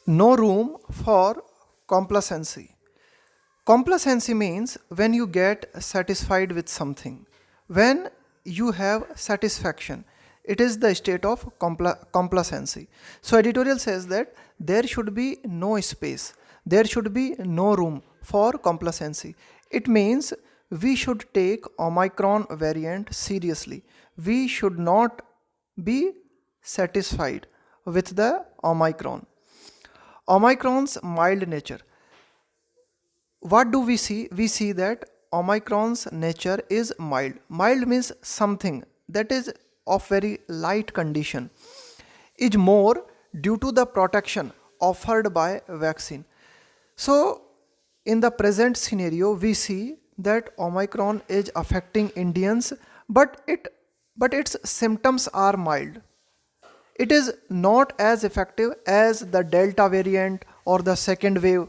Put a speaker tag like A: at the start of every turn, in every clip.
A: No room for complacency. Complacency means when you get satisfied with something, when you have satisfaction. It is the state of complacency. So, editorial says that there should be no space, there should be no room for complacency. It means we should take Omicron variant seriously. We should not be satisfied with the Omicron. Omicron's mild nature. What do we see? We see that Omicron's nature is mild. Mild means something that is of very light condition, is more due to the protection offered by vaccine. So, in the present scenario, we see that Omicron is affecting Indians, but its symptoms are mild. It is not as effective as the Delta variant or the second wave.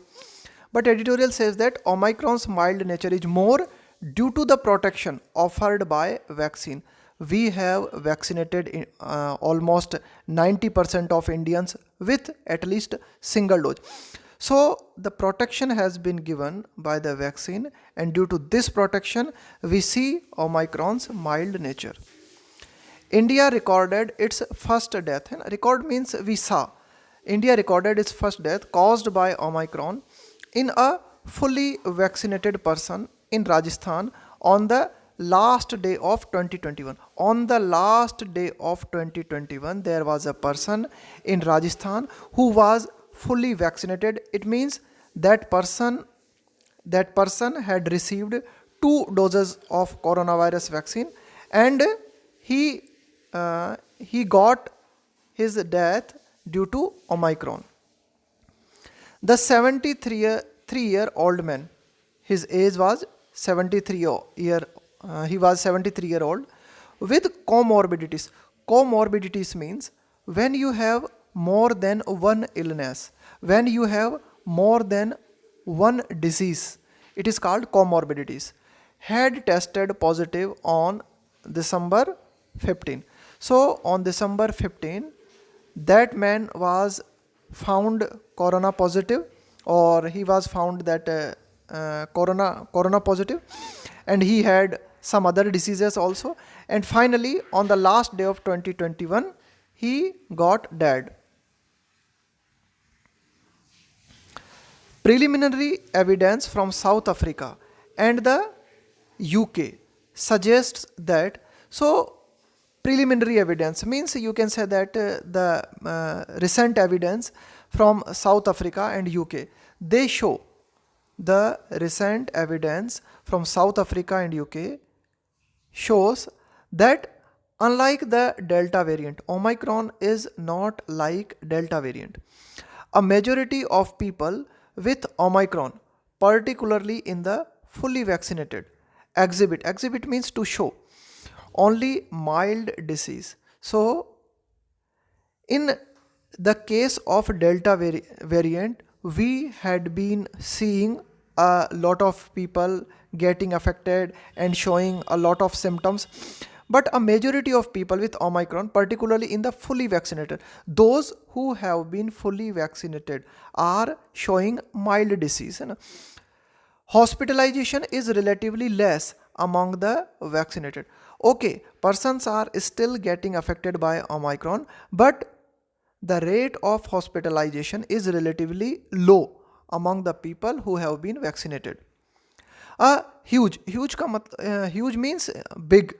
A: But editorial says that Omicron's mild nature is more due to the protection offered by vaccine. We have vaccinated almost 90% of Indians with at least single dose. So the protection has been given by the vaccine, and due to this protection we see Omicron's mild nature. India recorded its first death. Record means we saw. India recorded its first death caused by Omicron in a fully vaccinated person in Rajasthan on the last day of 2021. On the last day of 2021, there was a person in Rajasthan who was fully vaccinated. It means that person had received 2 doses of coronavirus vaccine, and he got his death due to Omicron. The 73-year-old man, his age was 73-year-old with comorbidities. Comorbidities means when you have more than one illness, when you have more than one disease, it is called comorbidities. Had tested positive on December 15. So on December 15, that man was found corona positive, or he was found that corona positive, and he had some other diseases also, and finally on the last day of 2021 he got dead. Preliminary evidence from South Africa and the UK suggests that, so preliminary evidence means you can say that the recent evidence from South Africa and UK, they show, the recent evidence from South Africa and UK shows that unlike the Delta variant, Omicron is not like Delta variant. A majority of people with Omicron, particularly in the fully vaccinated, exhibit means to show only mild disease. So in the case of Delta variant, we had been seeing a lot of people getting affected and showing a lot of symptoms, but a majority of people with Omicron, particularly in the fully vaccinated, those who have been fully vaccinated are showing mild disease. Hospitalization is relatively less among the vaccinated. Okay, persons are still getting affected by Omicron, but the rate of hospitalization is relatively low among the people who have been vaccinated. Huge means big.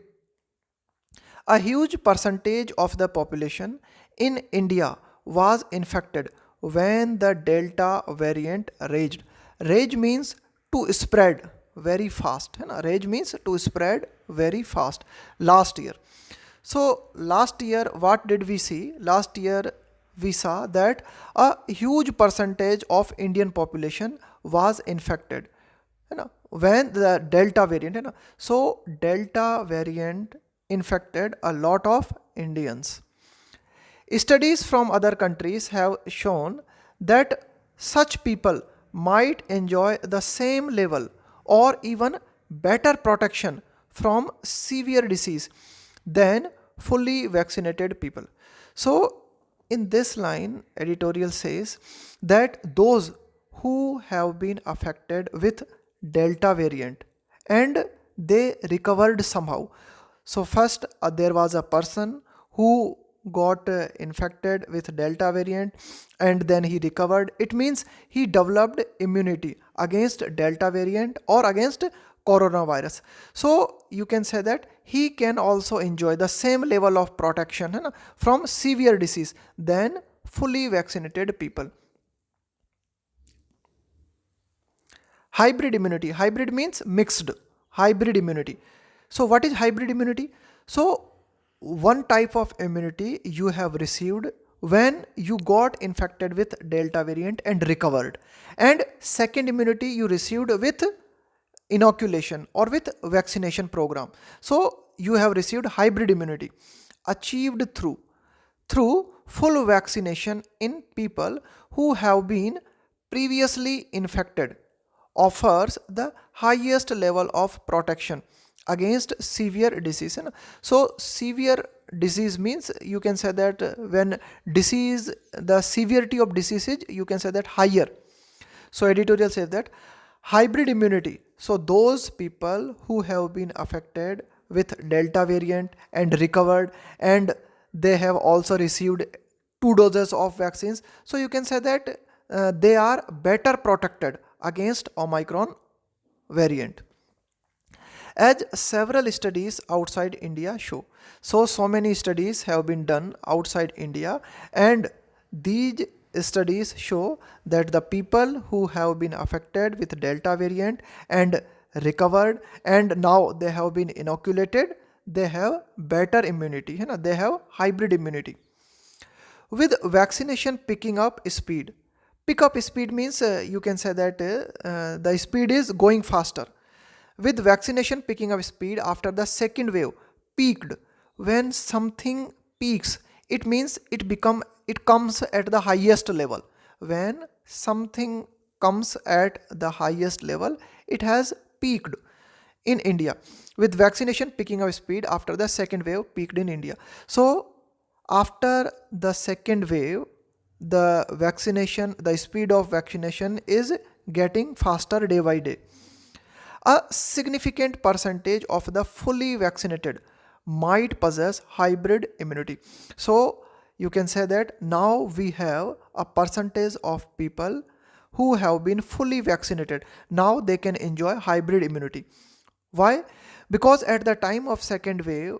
A: A huge percentage of the population in India was infected when the Delta variant raged. Rage means to spread very fast. Rage means to spread very fast last year. So last year, what did we see? Last year we saw that a huge percentage of Indian population was infected when the Delta variant. So Delta variant infected a lot of Indians. Studies from other countries have shown that such people might enjoy the same level or even better protection from severe disease than fully vaccinated people. So in this line, editorial says that those who have been affected with Delta variant and they recovered somehow. So first there was a person who got infected with Delta variant and then he recovered. It means he developed immunity against Delta variant or against coronavirus. So you can say that he can also enjoy the same level of protection from severe disease than fully vaccinated people. Hybrid immunity. Hybrid means mixed. Hybrid immunity. So what is hybrid immunity? So one type of immunity you have received when you got infected with Delta variant and recovered, and second immunity you received with inoculation or with vaccination program. So you have received hybrid immunity achieved through full vaccination in people who have been previously infected, offers the highest level of protection against severe disease. So severe disease means you can say that when disease, the severity of disease is, you can say that higher. So editorial says that hybrid immunity, so those people who have been affected with Delta variant and recovered and they have also received 2 doses of vaccines, so you can say that they are better protected against Omicron variant, as several studies outside India show. So many studies have been done outside India, and these studies show that the people who have been affected with Delta variant and recovered and now they have been inoculated, they have better immunity, they have hybrid immunity. With vaccination picking up speed, pick up speed means you can say that the speed is going faster. With vaccination picking up speed after the second wave peaked, when something peaks, it means it comes at the highest level. When something comes at the highest level, it has peaked in India. With vaccination picking up speed after the second wave peaked in India. So after the second wave, the speed of vaccination is getting faster day by day. A significant percentage of the fully vaccinated might possess hybrid immunity. So you can say that now we have a percentage of people who have been fully vaccinated. Now they can enjoy hybrid immunity. Why? Because at the time of second wave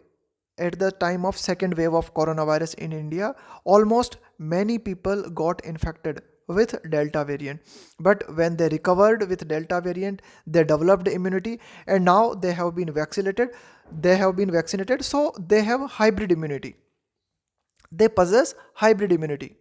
A: of coronavirus in India, almost many people got infected with Delta variant. But when they recovered with Delta variant, they developed immunity and now they have been vaccinated. So they have hybrid immunity. They possess hybrid immunity.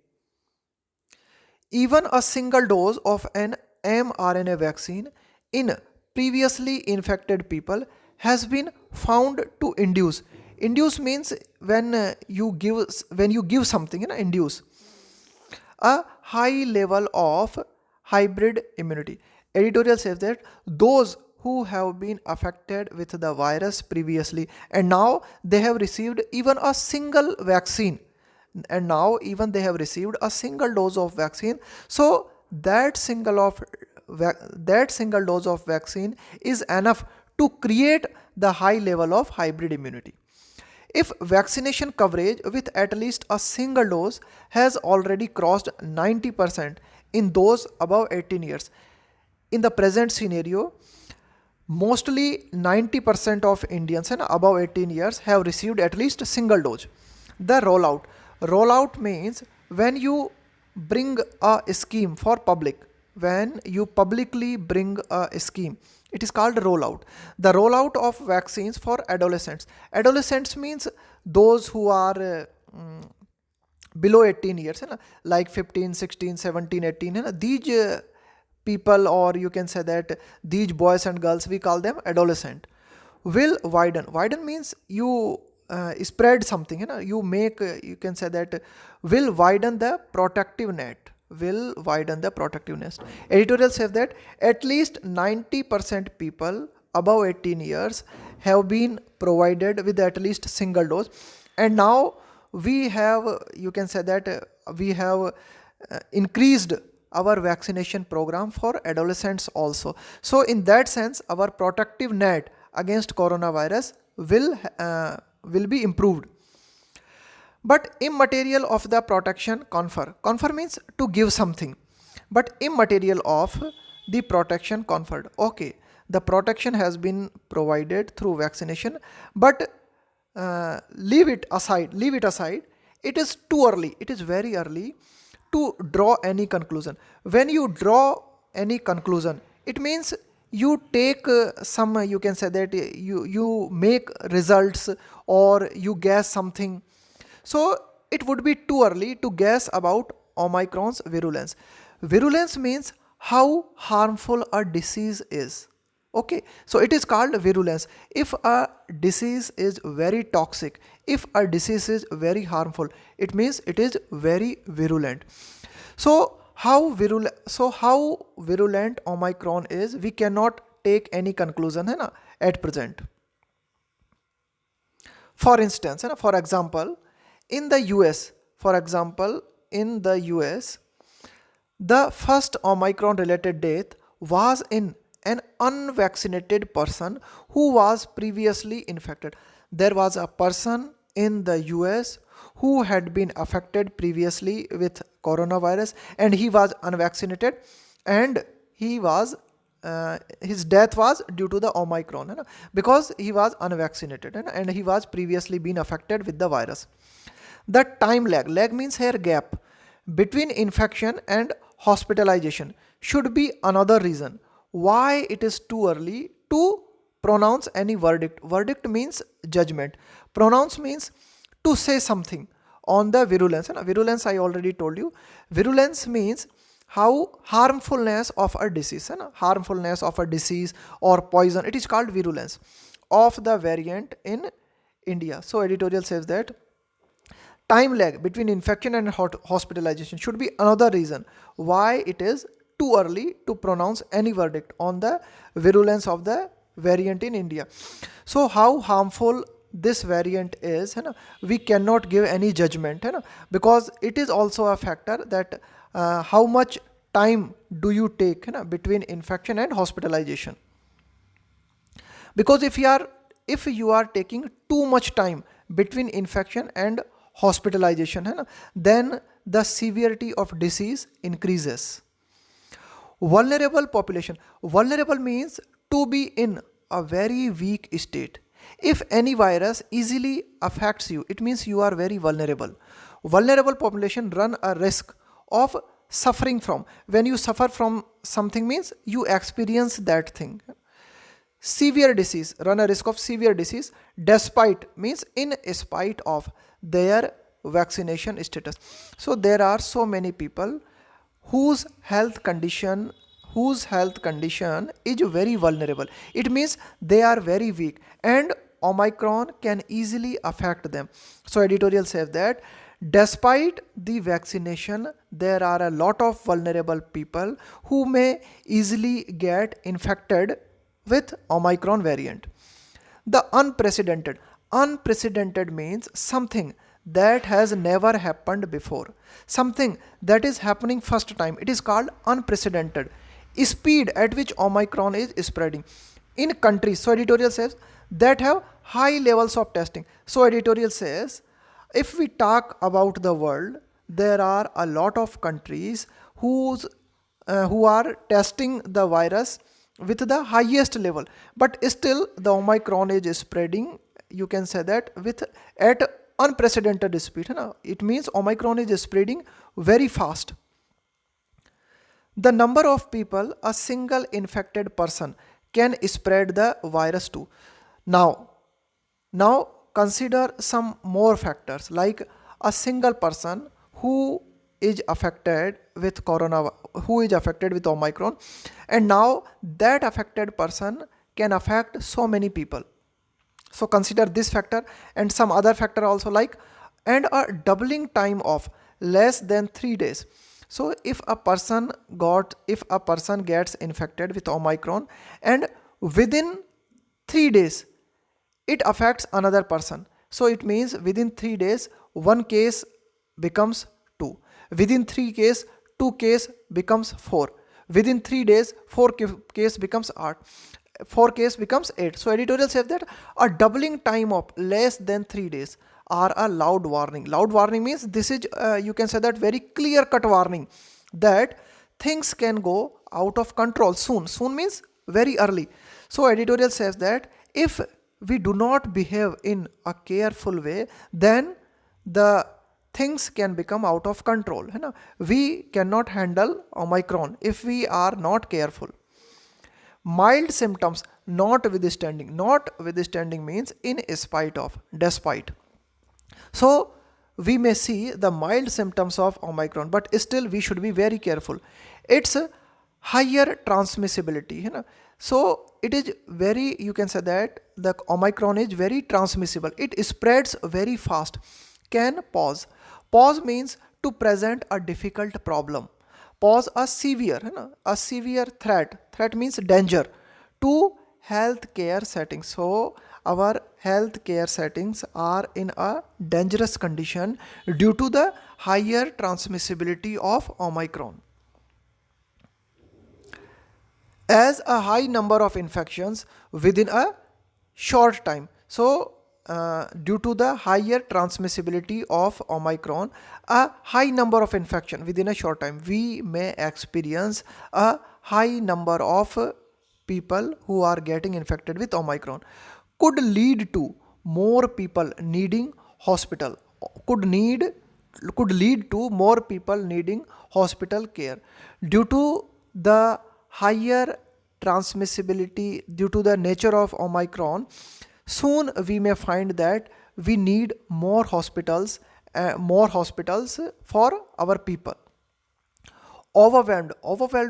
A: Even a single dose of an mRNA vaccine in previously infected people has been found to induce. Induce means when you give something, induce a high level of hybrid immunity. Editorial says that those who have been affected with the virus previously and now they have received even a single vaccine, and now even they have received a single dose of vaccine, so that single dose of vaccine is enough to create the high level of hybrid immunity. If vaccination coverage with at least a single dose has already crossed 90% in those above 18 years, in the present scenario, mostly 90% of Indians and above 18 years have received at least a single dose. The rollout. Rollout means when you bring a scheme for public, when you publicly bring a scheme, it is called rollout. The rollout of vaccines for adolescents. Adolescents means those who are below 18 years, like 15, 16, 17, 18. These people, or you can say that these boys and girls, we call them adolescent. Will widen. Widen means you spread something, you make, you can say that will widen the protective net. Will widen the protective net. Editorial says that at least 90% people above 18 years have been provided with at least single dose, and now we have, you can say that we have increased our vaccination program for adolescents also. So in that sense, our protective net against coronavirus will be improved. But immaterial of the protection confer. Confer means to give something. But immaterial of the protection conferred. Okay, the protection has been provided through vaccination, but leave it aside. It is too early. It is very early to draw any conclusion. When you draw any conclusion, it means you take you can say that you make results or you guess something. So it would be too early to guess about Omicron's virulence. Virulence means how harmful a disease is. Okay, so it is called virulence. If a disease is very toxic, if a disease is very harmful, it means it is very virulent. So how virulent Omicron is, we cannot take any conclusion है ना at present. For instance, for example, in the US, the first Omicron related death was in an unvaccinated person who was previously infected. There was a person in the US who had been affected previously with coronavirus and he was unvaccinated, and he was his death was due to the Omicron because he was unvaccinated and he was previously been affected with the virus. The time lag means here gap between infection and hospitalization should be another reason why it is too early to pronounce any verdict. Verdict means judgment. Pronounce means to say something on the virulence. Virulence I already told you. Virulence means how harmfulness of a disease, harmfulness of a disease or poison. It is called virulence of the variant in India. So editorial says that time lag between infection and hospitalization should be another reason why it is too early to pronounce any verdict on the virulence of the variant in India. So how harmful this variant is, we cannot give any judgment, because it is also a factor that how much time do you take between infection and hospitalization. Because if you are taking too much time between infection and hospitalization, then the severity of disease increases. Vulnerable population. Vulnerable means to be in a very weak state. If any virus easily affects you, it means you are very vulnerable. Vulnerable population run a risk of suffering from. When you suffer from something means you experience that thing. Severe disease, run a risk of severe disease despite means in spite of their vaccination status. So there are so many people whose health condition is very vulnerable. It means they are very weak and Omicron can easily affect them. So editorial says that despite the vaccination, there are a lot of vulnerable people who may easily get infected with Omicron variant. The unprecedented. Unprecedented means something that has never happened before. Something that is happening first time. It is called unprecedented. Speed at which Omicron is spreading in countries. So editorial says that have high levels of testing. So editorial says if we talk about the world, there are a lot of countries who are testing the virus with the highest level, but still the Omicron is spreading, you can say that, at unprecedented speed. It means Omicron is spreading very fast. The number of people a single infected person can spread the virus to. Now consider some more factors, like a single person who is affected with Omicron, and now that affected person can affect so many people. So consider this factor and some other factor also, like and a doubling time of less than 3 days. So if a person gets infected with Omicron and within 3 days it affects another person, so it means within 3 days one case becomes 2. Within 3 case, 2 case becomes 4. Within 3 days, 4 case becomes 8. 4 case becomes 8. So editorial says that a doubling time of less than 3 days are a loud warning. Loud warning means this is you can say that very clear cut warning that things can go out of control soon. Soon means very early. So editorial says that if we do not behave in a careful way, then the things can become out of control. We cannot handle Omicron if we are not careful. Mild symptoms notwithstanding. Notwithstanding means in spite of, despite. So we may see the mild symptoms of Omicron, but still we should be very careful. It's higher transmissibility. So it is very, you can say that the Omicron is very transmissible. It spreads very fast. Can pause. Pause means to present a difficult problem. Pose a severe threat. Threat means danger to healthcare settings. So our healthcare settings are in a dangerous condition due to the higher transmissibility of Omicron. As a high number of infections within a short time. So due to the higher transmissibility of Omicron, a high number of infection within a short time, we may experience a high number of people who are getting infected with Omicron, could lead to more people needing hospital, could lead to more people needing hospital care due to the higher transmissibility, due to the nature of Omicron. Soon we may find that we need more hospitals for our people. Overwhelmed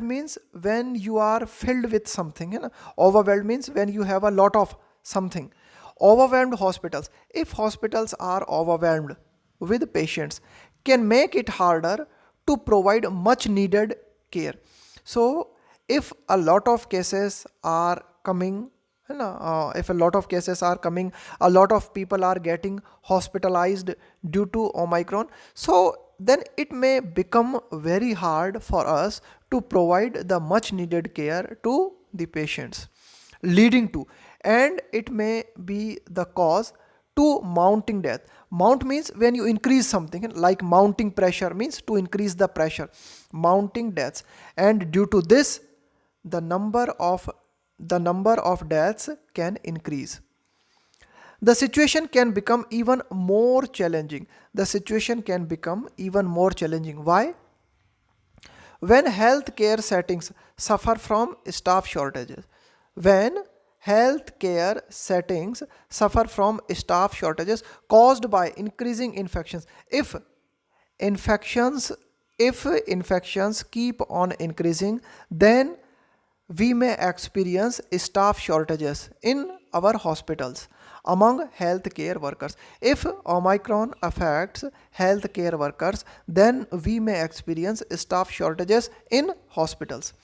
A: means when you are filled with something. Overwhelmed means when you have a lot of something. Overwhelmed hospitals. If hospitals are overwhelmed with patients, can make it harder to provide much needed care. So if a lot of cases are coming, if a lot of cases are coming, a lot of people are getting hospitalized due to Omicron, so then it may become very hard for us to provide the much needed care to the patients, leading to, and it may be the cause to mounting death. Mount means when you increase something, like mounting pressure means to increase the pressure, mounting deaths, and due to this the number of deaths can increase. The situation can become even more challenging. The situation can become even more challenging. Why? When healthcare settings suffer from staff shortages. When healthcare settings suffer from staff shortages caused by increasing infections. If infections keep on increasing, then we may experience staff shortages in our hospitals among healthcare workers. If Omicron affects healthcare workers, then we may experience staff shortages in hospitals,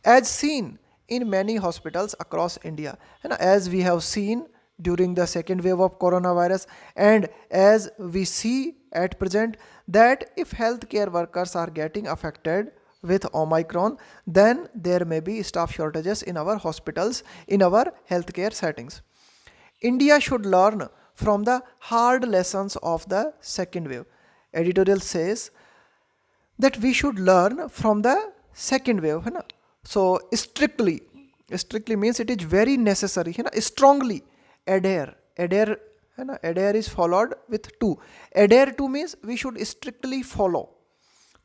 A: as seen in many hospitals across India, and as we have seen during the second wave of coronavirus, and as we see at present that if healthcare workers are getting affected with Omicron, then there may be staff shortages in our hospitals, in our healthcare settings. India should learn from the hard lessons of the second wave. Editorial says that we should learn from the second wave. So strictly means it is very necessary. Strongly adhere is followed with to. Adhere to means we should strictly follow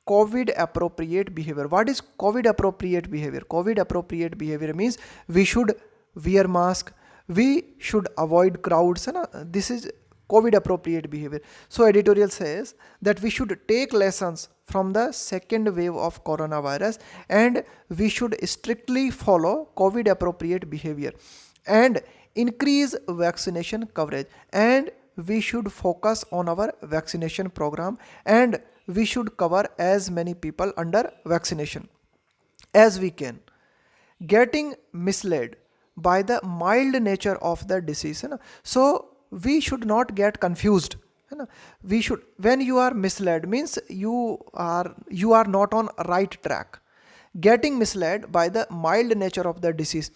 A: COVID appropriate behavior. What is COVID appropriate behavior? COVID appropriate behavior means we should wear mask, we should avoid crowds. This is COVID appropriate behavior. So editorial says that we should take lessons from the second wave of coronavirus and we should strictly follow COVID appropriate behavior and increase vaccination coverage, and we should focus on our vaccination program, and we should cover as many people under vaccination as we can. Getting misled by the mild nature of the disease. So we should not get confused है ना. We should, when you are misled means you are not on right track, getting misled by the mild nature of the disease,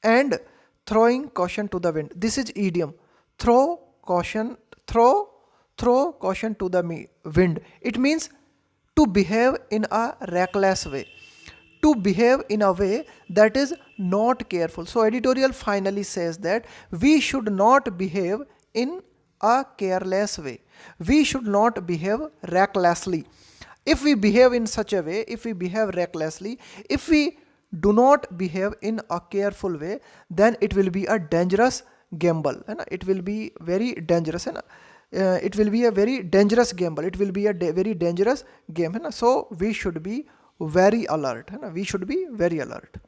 A: and throwing caution to the wind. This is idiom. Throw caution, throw caution to the wind. It means to behave in a reckless way, to behave in a way that is not careful. So editorial finally says that we should not behave in a careless way. We should not behave recklessly. If we behave in such a way, if we behave recklessly, if we do not behave in a careful way, then it will be a dangerous gamble. It will be very dangerous. It will be a very dangerous gamble. It will be a very dangerous game. So we should be very alert. We should be very alert.